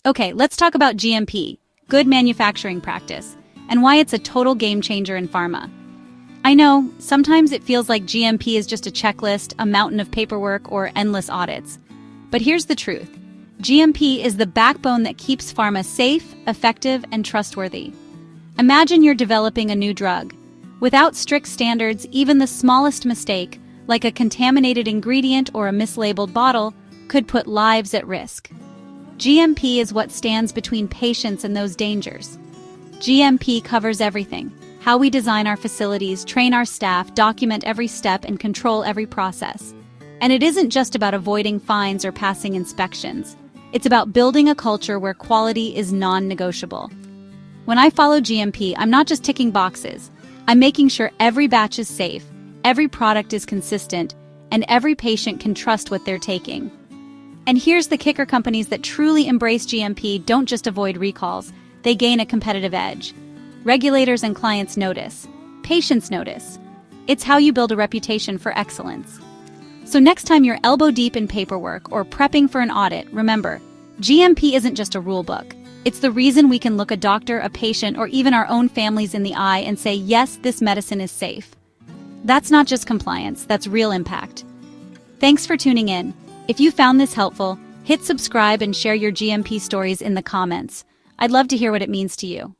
Okay, let's talk about GMP, good manufacturing practice, and why it's a total game changer in pharma. I know, sometimes it feels like GMP is just a checklist, a mountain of paperwork, or endless audits. But here's the truth. GMP is the backbone that keeps pharma safe, effective, and trustworthy. Imagine you're developing a new drug. Without strict standards, even the smallest mistake, like a contaminated ingredient or a mislabeled bottle, could put lives at risk. GMP is what stands between patients and those dangers. GMP covers everything: how we design our facilities, train our staff, document every step, and control every process. And it isn't just about avoiding fines or passing inspections. It's about building a culture where quality is non-negotiable. When I follow GMP, I'm not just ticking boxes. I'm making sure every batch is safe, every product is consistent, and every patient can trust what they're taking. And here's the kicker: companies that truly embrace GMP don't just avoid recalls, they gain a competitive edge. Regulators and clients notice. Patients notice. It's how you build a reputation for excellence. So next time you're elbow deep in paperwork or prepping for an audit, remember, GMP isn't just a rule book. It's the reason we can look a doctor, a patient, or even our own families in the eye and say, yes, this medicine is safe. That's not just compliance, that's real impact. Thanks for tuning in. If you found this helpful, hit subscribe and share your GMP stories in the comments. I'd love to hear what it means to you.